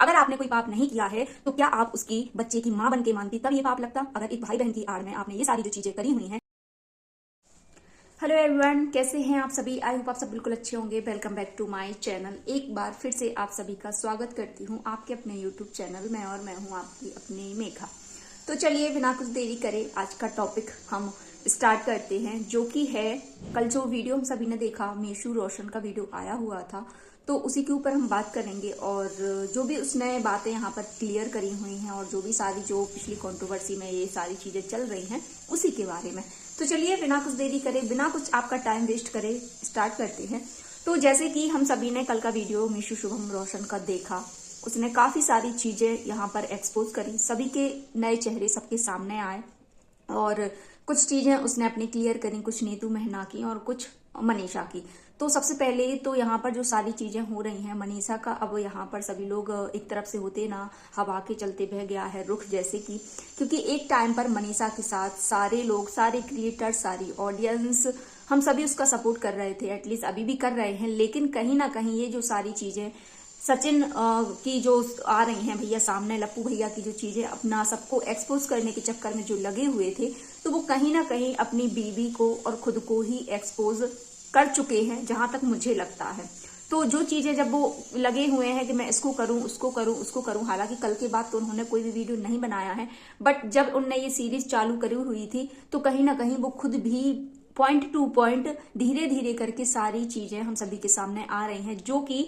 अगर आपने कोई पाप नहीं किया है तो क्या आप उसकी बच्चे की माँ बन के मानती तब ये पाप लगता? अगर एक भाई बहन की आड़ में आपने ये सारी जो चीजें करी हुई हैं। हेलो एवरीवन, कैसे हैं आप सभी? आई होप आप सब बिल्कुल अच्छे होंगे। Welcome back to my channel. एक बार फिर से आप सभी का स्वागत करती हूं आपके अपने यूट्यूब चैनल में, और मैं हूं आपकी अपनी मेघा। तो चलिए बिना कुछ देरी करे आज का टॉपिक हम स्टार्ट करते हैं, जो कि है कल जो वीडियो हम सभी ने देखा, मीशू रोशन का वीडियो आया हुआ था, तो उसी के ऊपर हम बात करेंगे। और जो भी उसने बातें यहाँ पर क्लियर करी हुई हैं और जो भी सारी जो पिछली कंट्रोवर्सी में ये सारी चीजें चल रही हैं उसी के बारे में। तो चलिए बिना कुछ देरी करे, बिना कुछ आपका टाइम वेस्ट करे स्टार्ट करते हैं। तो जैसे कि हम सभी ने कल का वीडियो मीशू शुभम रोशन का देखा, उसने काफी सारी चीजें यहाँ पर एक्सपोज करी, सभी के नए चेहरे सबके सामने आए और कुछ चीजें उसने अपनी क्लियर करी, कुछ नीतू मेहना की और कुछ मनीषा की। तो सबसे पहले तो यहाँ पर जो सारी चीजें हो रही हैं मनीषा का, अब यहाँ पर सभी लोग एक तरफ से होते ना हवा के चलते बह गया है रुख, जैसे कि क्योंकि एक टाइम पर मनीषा के साथ सारे लोग, सारे क्रिएटर, सारी ऑडियंस, हम सभी उसका सपोर्ट कर रहे थे, एटलीस्ट अभी भी कर रहे हैं। लेकिन कहीं ना कहीं ये जो सारी चीजें सचिन की जो आ रही हैं भैया सामने, लप्पू भैया की जो चीजें अपना सबको एक्सपोज करने के चक्कर में जो लगे हुए थे, तो वो कहीं ना कहीं अपनी बीवी को और खुद को ही एक्सपोज कर चुके हैं, जहां तक मुझे लगता है। तो जो चीजें जब वो लगे हुए हैं कि मैं इसको करूं, उसको करूं, उसको करूं, हालांकि कल के बाद तो उन्होंने कोई भी वीडियो नहीं बनाया है, बट जब उनने ये सीरीज चालू करी हुई थी तो कहीं ना कहीं वो खुद भी पॉइंट टू पॉइंट धीरे धीरे करके सारी चीजें हम सभी के सामने आ रही हैं, जो कि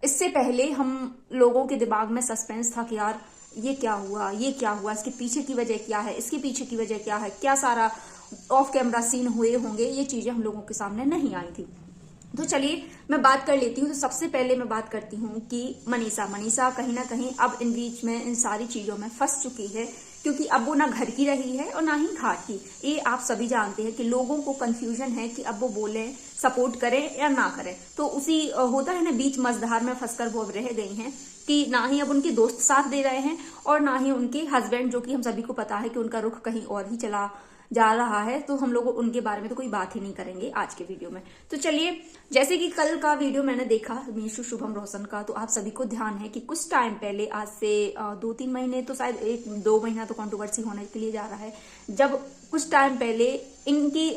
इससे पहले हम लोगों के दिमाग में सस्पेंस था कि यार ये क्या हुआ, ये क्या हुआ, इसके पीछे की वजह क्या है, इसके पीछे की वजह क्या है, क्या सारा ऑफ कैमरा सीन हुए होंगे, ये चीजें हम लोगों के सामने नहीं आई थी। तो चलिए मैं बात कर लेती हूँ। तो सबसे पहले मैं बात करती हूँ कि मनीषा कहीं ना कहीं अब इन बीच में इन सारी चीजों में फंस चुकी है, क्योंकि अब वो ना घर की रही है और ना ही घाट की। ये आप सभी जानते हैं कि लोगों को कंफ्यूजन है कि अब वो बोले, सपोर्ट करें या ना करें। तो उसी होता है ना, बीच मझधार में फंसकर वो अब रह गई हैं कि ना ही अब उनके दोस्त साथ दे रहे हैं और ना ही उनके हस्बैंड, जो कि हम सभी को पता है कि उनका रुख कहीं और ही चला जा रहा है। तो हम लोग उनके बारे में तो कोई बात ही नहीं करेंगे आज के वीडियो में। तो चलिए, जैसे कि कल का वीडियो मैंने देखा मीशू शुभम रोशन का, तो आप सभी को ध्यान है कि कुछ टाइम पहले, आज से 2-3 महीने, तो शायद 1-2 महीना तो कंट्रोवर्सी होने के लिए जा रहा है, जब कुछ टाइम पहले इनकी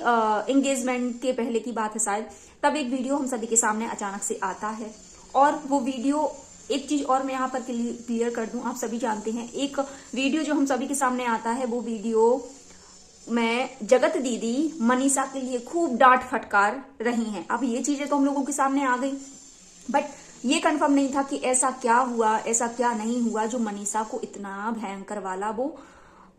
एंगेजमेंट के पहले की बात है शायद, तब एक वीडियो हम सभी के सामने अचानक से आता है। और वो वीडियो, एक चीज और मैं यहाँ पर क्लियर कर दूं, आप सभी जानते हैं एक वीडियो जो हम सभी के सामने आता है, वो वीडियो में जगत दीदी मनीषा के लिए खूब डांट फटकार रही हैं। अब ये चीजें तो हम लोगों के सामने आ गई, बट ये कंफर्म नहीं था कि ऐसा क्या हुआ, ऐसा क्या नहीं हुआ जो मनीषा को इतना भयंकर वाला वो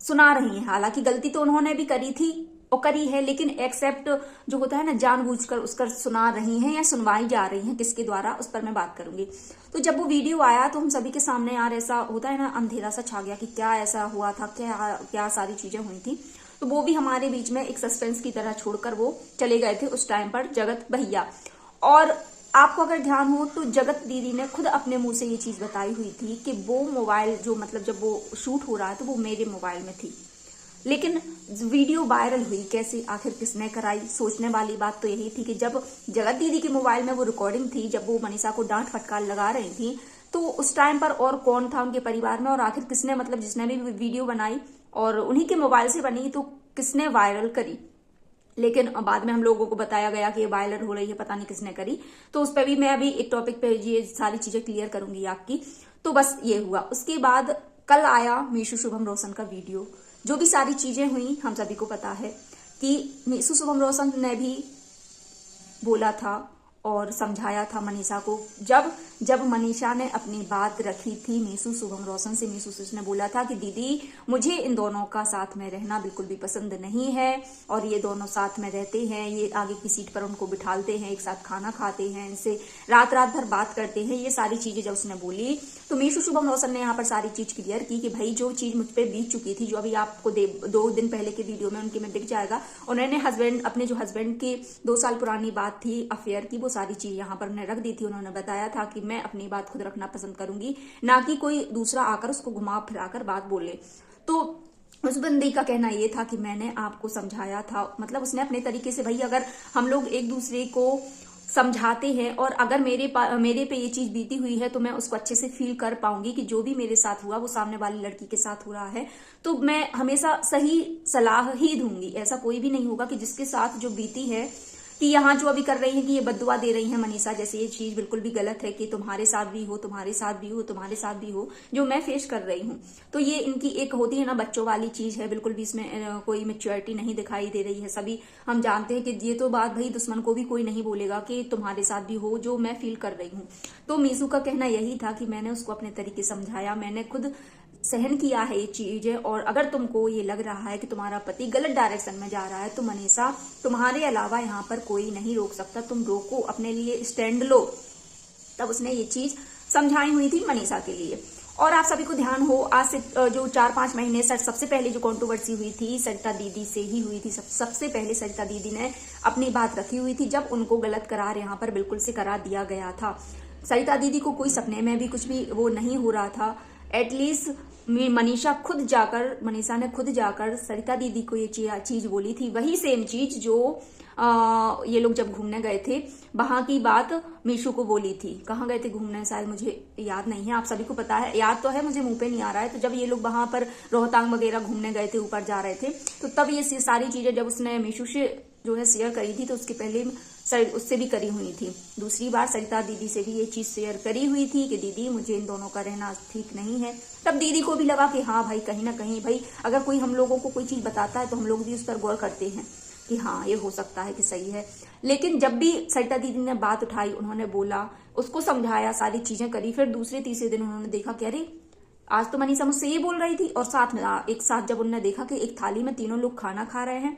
सुना रही है। हालांकि गलती तो उन्होंने भी करी थी और करी है, लेकिन एक्सेप्ट जो होता है ना, जानबूझकर उसका सुना रही हैं या सुनवाई जा रही हैं, किसके द्वारा, उस पर मैं बात करूंगी। तो जब वो वीडियो आया तो हम सभी के सामने यार ऐसा होता है ना, अंधेरा सा छा गया कि क्या ऐसा हुआ था, क्या क्या सारी चीजें हुई थी। तो वो भी हमारे बीच में एक सस्पेंस की तरह छोड़कर वो चले गए थे उस टाइम पर जगत भैया। और आपको अगर ध्यान हो तो जगत दीदी ने खुद अपने मुंह से ये चीज बताई हुई थी कि वो मोबाइल जो, मतलब जब वो शूट हो रहा है तो वो मेरे मोबाइल में थी, लेकिन वीडियो वायरल हुई कैसे, आखिर किसने कराई? सोचने वाली बात तो यही थी कि जब जगत दीदी के मोबाइल में वो रिकॉर्डिंग थी, जब वो मनीषा को डांट फटकार लगा रही थी, तो उस टाइम पर और कौन था उनके परिवार में, और आखिर किसने, मतलब जिसने भी वीडियो बनाई और उन्हीं के मोबाइल से बनी, तो किसने वायरल करी? लेकिन बाद में हम लोगों को बताया गया कि ये वायरल हो रही है, पता नहीं किसने करी। तो उस पर भी मैं अभी एक टॉपिक पे ये सारी चीजें क्लियर करूंगी आपकी। तो बस ये हुआ। उसके बाद कल आया मीशू शुभम रोशन का वीडियो। जो भी सारी चीजें हुई हम सभी को पता है कि मीशू शुभम रोशन ने भी बोला था और समझाया था मनीषा को। जब मनीषा ने अपनी बात रखी थी मीशू शुभम रोशन से, मीशू से उसने बोला था कि दीदी मुझे इन दोनों का साथ में रहना बिल्कुल भी पसंद नहीं है, और ये दोनों साथ में रहते हैं, ये आगे की सीट पर उनको बिठालते हैं, एक साथ खाना खाते हैं, इनसे रात रात भर बात करते हैं, ये सारी चीजें जब उसने बोली तो मीशू शुभम रोशन ने यहाँ पर सारी चीज क्लियर की कि भाई जो चीज मुझ पर बीत चुकी थी, जो अभी आपको 2 दिन पहले के वीडियो में उनके में दिख जाएगा, उन्होंने अपने जो हस्बैंड की 2 साल पुरानी बात थी अफेयर की, वो सारी चीज यहाँ पर उन्हें रख दी थी। उन्होंने बताया था कि मैं अपनी बात खुद रखना पसंद करूंगी, ना कि कोई दूसरा आकर उसको घुमा फिराकर बात बोले। तो उस बंदी का कहना ये था कि मैंने आपको समझाया था, मतलब उसने अपने तरीके से, भाई अगर हम लोग एक दूसरे को समझाते हैं, और अगर मेरे पे ये चीज बीती हुई है तो मैं उसको अच्छे से फील कर पाऊंगी कि जो भी मेरे साथ हुआ वो सामने वाली लड़की के साथ हो रहा है, तो मैं हमेशा सही सलाह ही दूंगी। ऐसा कोई भी नहीं होगा कि जिसके साथ जो बीती है, कि यहाँ जो अभी कर रही है कि ये बद्दुआ दे रही है मनीषा, जैसे ये चीज बिल्कुल भी गलत है कि तुम्हारे साथ भी हो, तुम्हारे साथ भी हो, तुम्हारे साथ भी हो, जो मैं फेस कर रही हूँ। तो ये इनकी एक होती है ना बच्चों वाली चीज है, बिल्कुल भी इसमें कोई मेच्योरिटी नहीं दिखाई दे रही है। सभी हम जानते हैं कि ये तो बात भाई दुश्मन को भी कोई नहीं बोलेगा कि तुम्हारे साथ भी हो, जो मैं फील कर रही हूँ। तो मीशू का कहना यही था कि मैंने उसको अपने तरीके समझाया, मैंने खुद सहन किया है ये चीज। और अगर तुमको ये लग रहा है कि तुम्हारा पति गलत डायरेक्शन में जा रहा है तो मनीषा, तुम्हारे अलावा यहाँ पर कोई नहीं रोक सकता, तुम रोको, अपने लिए स्टैंड लो। तब उसने ये चीज समझाई हुई थी मनीषा के लिए। और आप सभी को ध्यान हो, आज से जो 4-5 महीने सबसे पहले जो कंट्रोवर्सी हुई थी सरिता दीदी से ही हुई थी। सबसे पहले सरिता दीदी ने अपनी बात रखी हुई थी, जब उनको गलत करार यहाँ पर बिल्कुल से करा दिया गया था। सरिता दीदी को कोई सपने में भी कुछ भी वो नहीं हो रहा था। एटलीस्ट मनीषा ने खुद जाकर सरिता दीदी को ये चीज बोली थी, वही सेम चीज जो ये लोग जब घूमने गए थे वहां की बात मीशू को बोली थी। कहाँ गए थे घूमने, शायद मुझे याद नहीं है, आप सभी को पता है, याद तो है, मुझे मुंह पे नहीं आ रहा है। तो जब ये लोग वहां पर रोहतांग वगैरह घूमने गए थे, ऊपर जा रहे थे, तो तब ये सारी चीजें जब उसने मीशू से जो है शेयर करी थी, तो उसके पहले उससे भी करी हुई थी। दूसरी बार सरिता दीदी से भी ये चीज शेयर करी हुई थी कि दीदी मुझे इन दोनों का रहना ठीक नहीं है। तब दीदी को भी लगा कि हाँ भाई, कहीं ना कहीं भाई अगर कोई हम लोगों को कोई चीज बताता है तो हम लोग भी उस पर गौर करते हैं कि हाँ ये हो सकता है कि सही है। लेकिन जब भी सरिता दीदी ने बात उठाई, उन्होंने बोला, उसको समझाया, सारी चीजें करी, फिर दूसरे तीसरे दिन उन्होंने देखा कि अरे आज तो मनीषा मुझसे ये बोल रही थी, और साथ में एक साथ जब उन्होंने देखा कि एक थाली में तीनों लोग खाना खा रहे हैं,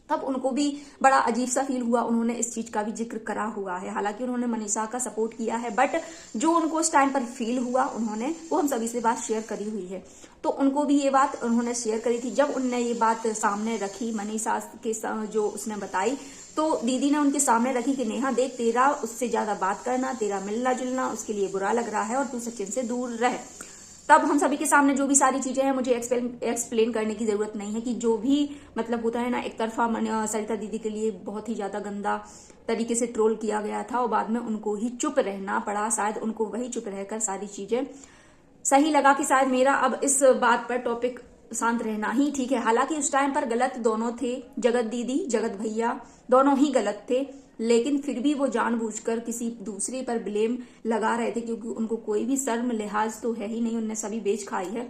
तब उनको भी बड़ा अजीब सा फील हुआ। उन्होंने इस चीज का भी जिक्र करा हुआ है, हालांकि उन्होंने मनीषा का सपोर्ट किया है, बट जो उनको उस टाइम पर फील हुआ उन्होंने वो हम सभी से बात शेयर करी हुई है। तो उनको भी ये बात उन्होंने शेयर करी थी। जब उनने ये बात सामने रखी मनीषा के जो उसने बताई, तो दीदी ने उनके सामने रखी कि नेहा देख, तेरा उससे ज्यादा बात करना, तेरा मिलना जुलना उसके लिए बुरा लग रहा है और तू सचिन से दूर रह। तब हम सभी के सामने जो भी सारी चीजें हैं, मुझे एक्सप्लेन करने की जरूरत नहीं है कि जो भी मतलब होता है ना, एक तरफा सरिता दीदी के लिए बहुत ही ज्यादा गंदा तरीके से ट्रोल किया गया था, और बाद में उनको ही चुप रहना पड़ा। शायद उनको वही चुप रहकर सारी चीजें सही लगा कि शायद मेरा अब इस बात पर टॉपिक शांत रहना ही ठीक है। हालांकि उस टाइम पर गलत दोनों थे, जगत दीदी, जगत भैया, दोनों ही गलत थे, लेकिन फिर भी वो जानबूझकर किसी दूसरे पर ब्लेम लगा रहे थे, क्योंकि उनको कोई भी शर्म लिहाज तो है ही नहीं, उनने सभी बेच खाई है।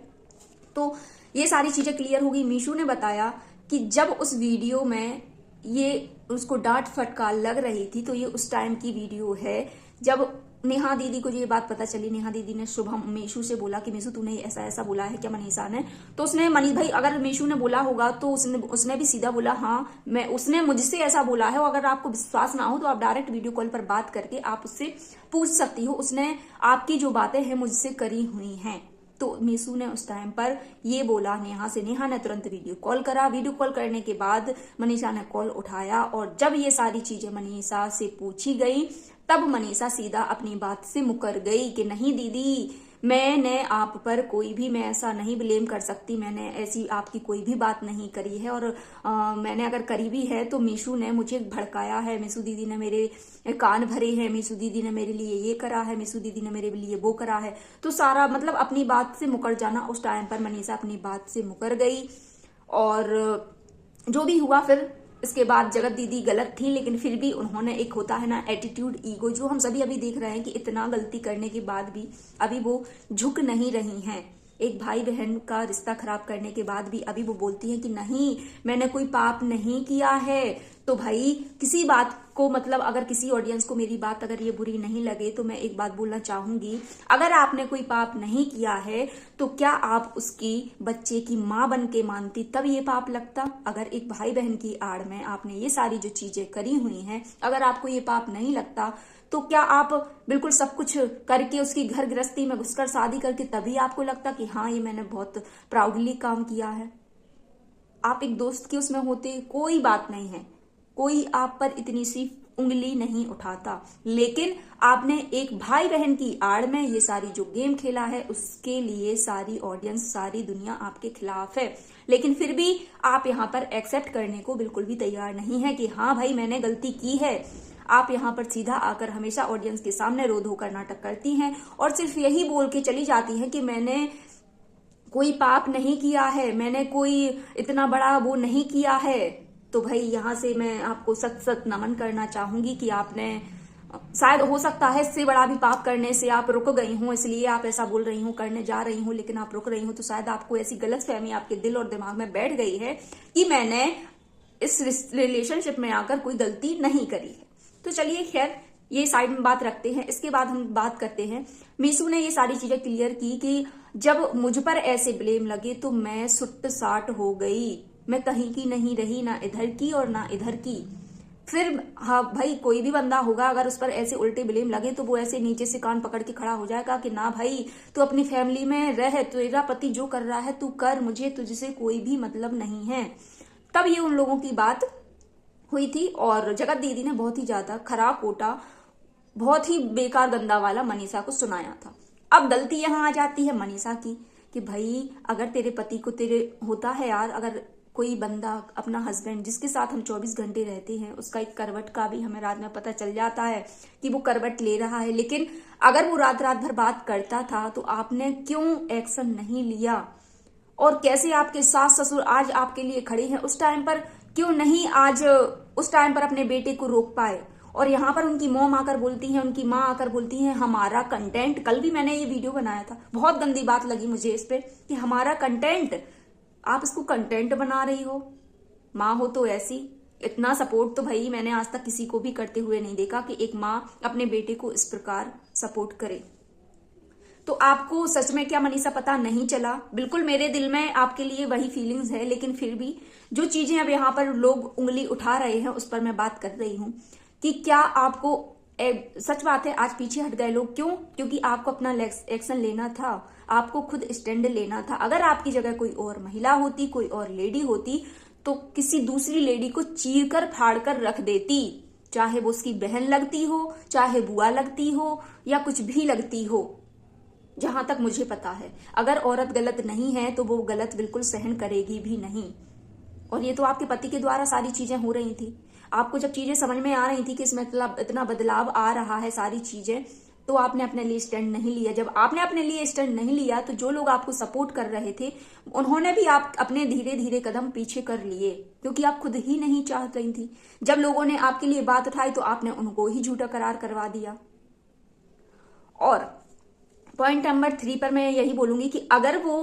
तो ये सारी चीजें क्लियर हो गई। मीशू ने बताया कि जब उस वीडियो में ये उसको डांट फटकार लग रही थी, तो ये उस टाइम की वीडियो है जब नेहा दीदी को ये बात पता चली। नेहा दीदी ने शुभम मीशू से बोला कि मीशू तूने ऐसा ऐसा बोला है क्या मनीषा ने, तो उसने मनीष भाई अगर मीशू ने बोला होगा तो उसने भी सीधा बोला हाँ उसने मुझसे ऐसा बोला है। और अगर आपको विश्वास ना हो तो आप डायरेक्ट वीडियो कॉल पर बात करके आप उससे पूछ सकती हो, उसने आपकी जो बातें हैं मुझसे करी हुई हैं। तो मीशू ने उस टाइम पर ये बोला नेहा से। नेहा ने तुरंत वीडियो कॉल करा। वीडियो कॉल करने के बाद मनीषा ने कॉल उठाया, और जब ये सारी चीजें मनीषा से पूछी गई, तब मनीषा सीधा अपनी बात से मुकर गई कि नहीं दीदी, मैंने आप पर कोई भी, मैं ऐसा नहीं ब्लेम कर सकती, मैंने ऐसी आपकी कोई भी बात नहीं करी है, और मैंने अगर करी भी है तो मीशू ने मुझे भड़काया है, मीशू दीदी ने मेरे कान भरे हैं, मीशू दीदी ने मेरे लिए ये करा है, मीशू दीदी ने मेरे लिए वो करा है। तो सारा मतलब अपनी बात से मुकर जाना। उस टाइम पर मनीषा अपनी बात से मुकर गई, और जो भी हुआ फिर इसके बाद जगत दीदी गलत थी, लेकिन फिर भी उन्होंने, एक होता है ना एटीट्यूड, ईगो, जो हम सभी अभी देख रहे हैं कि इतना गलती करने के बाद भी अभी वो झुक नहीं रही हैं। एक भाई बहन का रिश्ता खराब करने के बाद भी अभी वो बोलती हैं कि नहीं मैंने कोई पाप नहीं किया है। तो भाई किसी बात को मतलब अगर किसी ऑडियंस को मेरी बात अगर ये बुरी नहीं लगे तो मैं एक बात बोलना चाहूंगी, अगर आपने कोई पाप नहीं किया है तो क्या आप उसकी बच्चे की माँ बन के मानती तब ये पाप लगता? अगर एक भाई बहन की आड़ में आपने ये सारी जो चीजें करी हुई हैं, अगर आपको ये पाप नहीं लगता तो क्या आप बिल्कुल सब कुछ करके उसकी घर गृहस्थी में घुसकर शादी करके तभी आपको लगता कि हाँ ये मैंने बहुत प्राउडली काम किया है? आप एक दोस्त के उसमें होते, कोई बात नहीं है, कोई आप पर इतनी सी उंगली नहीं उठाता, लेकिन आपने एक भाई बहन की आड़ में ये सारी जो गेम खेला है उसके लिए सारी ऑडियंस, सारी दुनिया आपके खिलाफ है। लेकिन फिर भी आप यहाँ पर एक्सेप्ट करने को बिल्कुल भी तैयार नहीं है कि हाँ भाई मैंने गलती की है। आप यहाँ पर सीधा आकर हमेशा ऑडियंस के सामने रो धोकर नाटक करती हैं और सिर्फ यही बोल के चली जाती हैं कि मैंने कोई पाप नहीं किया है, मैंने कोई इतना बड़ा वो नहीं किया है। तो भाई यहाँ से मैं आपको सख्त सख्त नमन करना चाहूंगी कि आपने शायद हो सकता है इससे बड़ा भी पाप करने से आप रुक गई हूं, इसलिए आप ऐसा बोल रही हूं, करने जा रही हूं लेकिन आप रुक रही हूं। तो शायद आपको ऐसी गलतफहमी आपके दिल और दिमाग में बैठ गई है कि मैंने इस रिलेशनशिप में आकर कोई गलती नहीं करी है। तो चलिए खैर ये साइड में बात रखते हैं। इसके बाद हम बात करते हैं, मीशू ने ये सारी चीजें क्लियर की कि जब मुझ पर ऐसे ब्लेम लगे तो मैं सुट साट हो गई, मैं कहीं की नहीं रही, ना इधर की और ना इधर की। फिर हाँ भाई, कोई भी बंदा होगा अगर उस पर ऐसे उल्टे ब्लेम लगे तो वो ऐसे नीचे से कान पकड़ के खड़ा हो जाएगा कि ना भाई तू अपनी फैमिली में रह, तेरा पति जो कर रहा है तू कर, मुझे तुझसे कोई भी मतलब नहीं है। तब ये उन लोगों की बात हुई थी और जगत दीदी ने बहुत ही ज्यादा खराब कोटा, बहुत ही बेकार गंदा वाला मनीषा को सुनाया था। अब गलती यहाँ आ जाती है मनीषा की कि भाई अगर तेरे पति को तेरे होता है यार, अगर कोई बंदा अपना हस्बैंड जिसके साथ हम 24 घंटे रहते हैं उसका एक करवट का भी हमें रात में पता चल जाता है कि वो करवट ले रहा है, लेकिन अगर वो रात रात भर बात करता था तो आपने क्यों एक्शन नहीं लिया? और कैसे आपके सास ससुर आज आपके लिए खड़े हैं, उस टाइम पर क्यों नहीं आज उस टाइम पर अपने बेटे को रोक पाए? और यहाँ पर उनकी मॉम आकर बोलती है, उनकी माँ आकर बोलती है हमारा कंटेंट, कल भी मैंने ये वीडियो बनाया था, बहुत गंदी बात लगी मुझे इस पे कि हमारा कंटेंट, आप इसको कंटेंट बना रही हो। माँ हो तो ऐसी, इतना सपोर्ट तो भाई मैंने आज तक किसी को भी करते हुए नहीं देखा कि एक माँ अपने बेटे को इस प्रकार सपोर्ट करे। तो आपको सच में क्या मनीषा पता नहीं चला? बिल्कुल मेरे दिल में आपके लिए वही फीलिंग्स है, लेकिन फिर भी जो चीजें अब यहाँ पर लोग उंगली उठा रहे हैं उस पर मैं बात कर रही हूँ कि क्या आपको सच बात है आज पीछे हट गए लोग। क्यों? क्योंकि आपको अपना एक्शन लेना था, आपको खुद स्टैंड लेना था। अगर आपकी जगह कोई और महिला होती, कोई और लेडी होती तो किसी दूसरी लेडी को चीर कर फाड़ कर रख देती, चाहे वो उसकी बहन लगती हो, चाहे बुआ लगती हो या कुछ भी लगती हो। जहां तक मुझे पता है अगर औरत गलत नहीं है तो वो गलत बिल्कुल सहन करेगी भी नहीं। और ये तो आपके पति के द्वारा सारी चीजें हो रही थी। आपको जब चीजें समझ में आ रही थी कि इसमें इतना बदलाव आ रहा है सारी चीजें, तो आपने अपने लिए स्टैंड नहीं लिया। जब आपने अपने लिए स्टैंड नहीं लिया तो जो लोग आपको सपोर्ट कर रहे थे उन्होंने भी आप अपने धीरे धीरे कदम पीछे कर लिए, क्योंकि आप खुद ही नहीं चाह रही थी। जब लोगों ने आपके लिए बात उठाई तो आपने उनको ही झूठा करार करवा दिया। और पॉइंट नंबर 3 पर मैं यही बोलूंगी कि अगर वो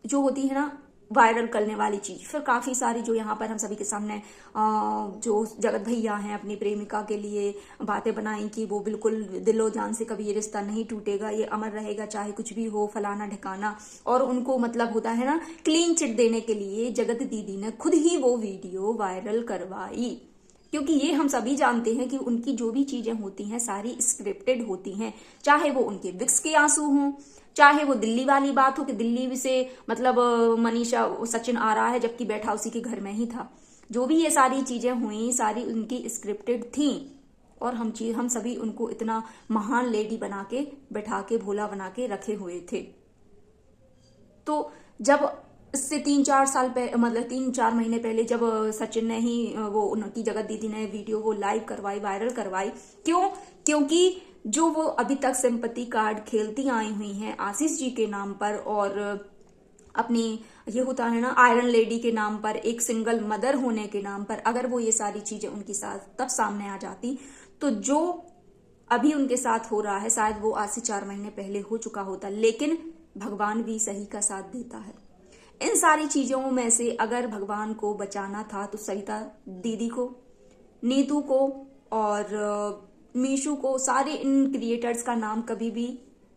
जो होती है ना वायरल करने वाली चीज, फिर काफी सारी जो यहाँ पर हम सभी के सामने जो जगत भैया हैं अपनी प्रेमिका के लिए बातें बनाई कि वो बिल्कुल दिलो जान से कभी ये रिश्ता नहीं टूटेगा, ये अमर रहेगा चाहे कुछ भी हो, फलाना ढिकाना। और उनको मतलब होता है ना क्लीन चिट देने के लिए जगत दीदी ने खुद ही वो वीडियो वायरल करवाई, क्योंकि ये हम सभी जानते हैं कि उनकी जो भी चीजें होती हैं सारी स्क्रिप्टेड होती हैं। चाहे वो उनके विक्स के आंसू हों, चाहे वो दिल्ली वाली बात हो कि दिल्ली से मतलब मनीषा सचिन आ रहा है जबकि बैठा उसी के घर में ही था, जो भी ये सारी चीजें हुई सारी उनकी स्क्रिप्टेड थी। और हम सभी उनको इतना महान लेडी बना के बैठा के भोला बना के रखे हुए थे। तो जब इससे 3-4 साल पहले मतलब 3-4 महीने पहले जब सचिन ने ही वो उनकी जगत दीदी ने वीडियो वो लाइव करवाई, वायरल करवाई, क्यों? क्योंकि जो वो अभी तक सिंपैथी कार्ड खेलती आई हुई हैं आशीष जी के नाम पर और अपनी ये होता है ना आयरन लेडी के नाम पर, एक सिंगल मदर होने के नाम पर, अगर वो ये सारी चीजें उनके साथ तब सामने आ जाती तो जो अभी उनके साथ हो रहा है शायद वो आज से 4 महीने पहले हो चुका होता। लेकिन भगवान भी सही का साथ देता है। इन सारी चीजों में से अगर भगवान को बचाना था तो सरिता दीदी को, नीतू को और मीशू को, सारे इन क्रिएटर्स का नाम कभी भी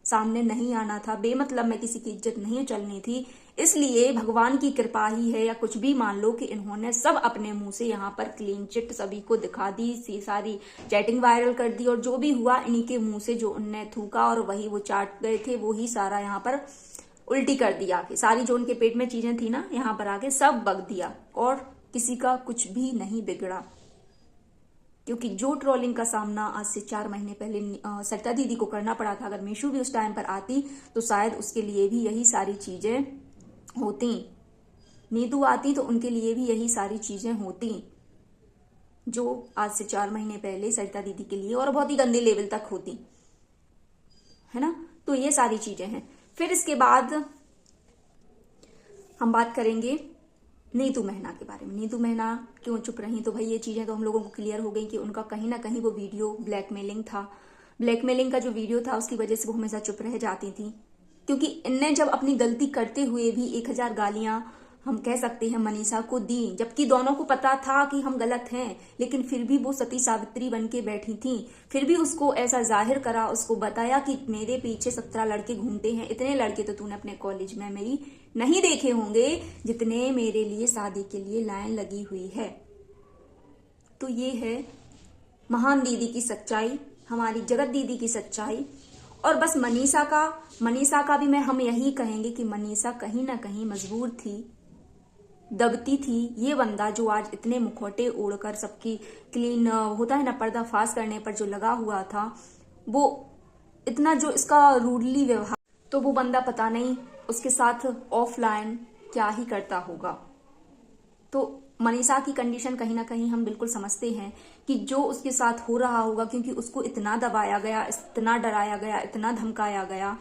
सामने नहीं आना था। बेमतलब में किसी की इज्जत नहीं चलनी थी। इसलिए भगवान की कृपा ही है या कुछ भी मान लो कि इन्होंने सब अपने मुंह से यहाँ पर क्लीन चिट सभी को दिखा दी, सारी चैटिंग वायरल कर दी और जो भी हुआ इन्हीं के मुंह से जो उनने थूका और वही वो चाट गए थे वो ही सारा यहाँ पर उल्टी कर दिया कि सारी जो उनके पेट में चीजें थी ना यहाँ पर आके सब बग दिया और किसी का कुछ भी नहीं बिगड़ा। क्योंकि जो ट्रोलिंग का सामना आज से 4 महीने पहले सरिता दीदी को करना पड़ा था, अगर मीशू भी उस टाइम पर आती तो शायद उसके लिए भी यही सारी चीजें होती। नीतू आती तो उनके लिए भी यही सारी चीजें होती। जो आज से 4 महीने पहले सरिता दीदी के लिए और बहुत ही गंदे लेवल तक होती है ना। तो ये सारी चीजें हैं। फिर इसके बाद हम बात करेंगे नीतू मेहना के बारे में। नीतू मेहना क्यों चुप रही, तो भाई ये चीजें तो हम लोगों को क्लियर हो गई कि उनका कहीं ना कहीं वो वीडियो ब्लैकमेलिंग था। ब्लैकमेलिंग का जो वीडियो था उसकी वजह से वो हमेशा चुप रह जाती थी, क्योंकि इनने जब अपनी गलती करते हुए भी 1000 गालियां हम कह सकते हैं मनीषा को दी, जबकि दोनों को पता था कि हम गलत हैं, लेकिन फिर भी वो सती सावित्री बन के बैठी थी। फिर भी उसको ऐसा जाहिर करा, उसको बताया कि मेरे पीछे 17 लड़के घूमते हैं। इतने लड़के तो तूने अपने कॉलेज में मेरी नहीं देखे होंगे जितने मेरे लिए शादी के लिए लाइन लगी हुई है। तो ये है महान दीदी की सच्चाई, हमारी जगत दीदी की सच्चाई। और बस मनीषा का भी हम यही कहेंगे कि मनीषा कहीं ना कहीं मजबूर थी, दबती थी। ये बंदा जो आज इतने मुखौटे ओढ़कर सबकी क्लीन होता है ना, पर्दाफाश करने पर जो लगा हुआ था, वो इतना जो इसका रूडली व्यवहार, तो वो बंदा पता नहीं उसके साथ ऑफलाइन क्या ही करता होगा। तो मनीषा की कंडीशन कहीं ना कहीं हम बिल्कुल समझते हैं कि जो उसके साथ हो रहा होगा, क्योंकि उसको इतना दबाया गया, इतना डराया गया, इतना धमकाया गया,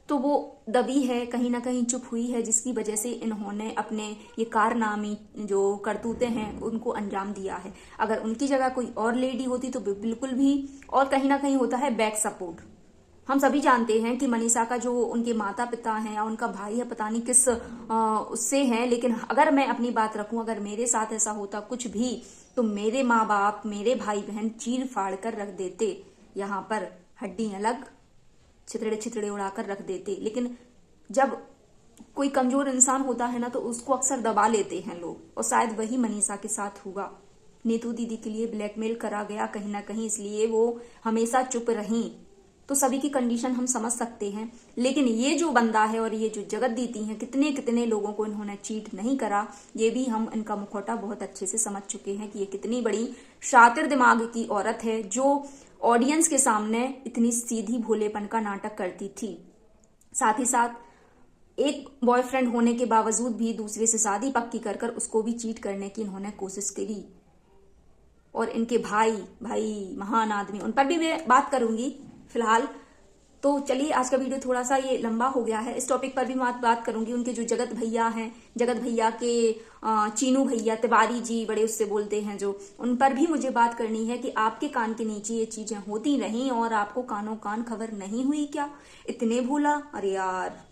तो वो दबी है, कहीं ना कहीं चुप हुई है, जिसकी वजह से इन्होंने अपने ये कारनामी जो करतूते हैं उनको अंजाम दिया है। अगर उनकी जगह कोई और लेडी होती तो बिल्कुल भी, और कहीं ना कहीं होता है बैक सपोर्ट। हम सभी जानते हैं कि मनीषा का जो उनके माता पिता हैं या उनका भाई है, पता नहीं किस उससे है, लेकिन अगर मैं अपनी बात रखूं, अगर मेरे साथ ऐसा होता कुछ भी, तो मेरे माँ बाप, मेरे भाई बहन चीर फाड़ कर रख देते, यहाँ पर हड्डी अलग, छितड़े छितड़े उड़ाकर रख देते। लेकिन जब कोई कमजोर इंसान होता है ना, तो उसको अक्सर दबा लेते हैं लोग, और शायद वही मनीषा के साथ हुआ। नीतू दीदी के लिए ब्लैकमेल करा गया कहीं ना कहीं, इसलिए वो हमेशा चुप रही। तो सभी की कंडीशन हम समझ सकते हैं, लेकिन ये जो बंदा है और ये जो जगत दीदी है, कितने कितने लोगों को इन्होंने चीट नहीं करा, ये भी हम इनका मुखौटा बहुत अच्छे से समझ चुके हैं कि ये कितनी बड़ी शातिर दिमाग की औरत है, जो ऑडियंस के सामने इतनी सीधी भोलेपन का नाटक करती थी। साथ ही साथ एक बॉयफ्रेंड होने के बावजूद भी दूसरे से शादी पक्की कर कर उसको भी चीट करने की इन्होंने कोशिश करी। और इनके भाई महान आदमी, उन पर भी मैं बात करूंगी फिलहाल। तो चलिए, आज का वीडियो थोड़ा सा ये लंबा हो गया है, इस टॉपिक पर भी मैं बात करूंगी। उनके जो जगत भैया हैं, जगत भैया के चीनू भैया, तिवारी जी बड़े उससे बोलते हैं जो, उन पर भी मुझे बात करनी है कि आपके कान के नीचे ये चीजें होती रहीं और आपको कानों कान खबर नहीं हुई क्या? इतने भूला? अरे यार,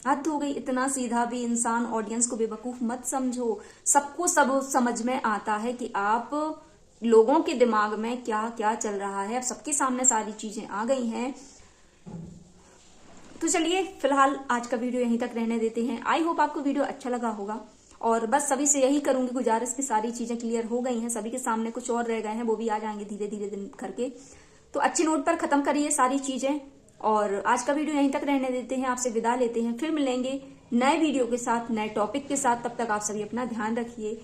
हद हो गई। इतना सीधा भी इंसान, ऑडियंस को बेवकूफ मत समझो। सबको सब समझ में आता है कि आप लोगों के दिमाग में क्या क्या चल रहा है। अब सबके सामने सारी चीजें आ गई हैं। तो चलिए, फिलहाल आज का वीडियो यहीं तक रहने देते हैं। आई होप आपको वीडियो अच्छा लगा होगा, और बस सभी से यही करूंगी गुजारिश की सारी चीजें क्लियर हो गई हैं, सभी के सामने कुछ और रह गए हैं, वो भी आ जाएंगे धीरे धीरे दिन करके। तो अच्छी नोट पर खत्म करिए सारी चीजें, और आज का वीडियो यहीं तक रहने देते हैं। आपसे विदा लेते हैं, फिर मिलेंगे नए वीडियो के साथ, नए टॉपिक के साथ। तब तक आप सभी अपना ध्यान रखिए।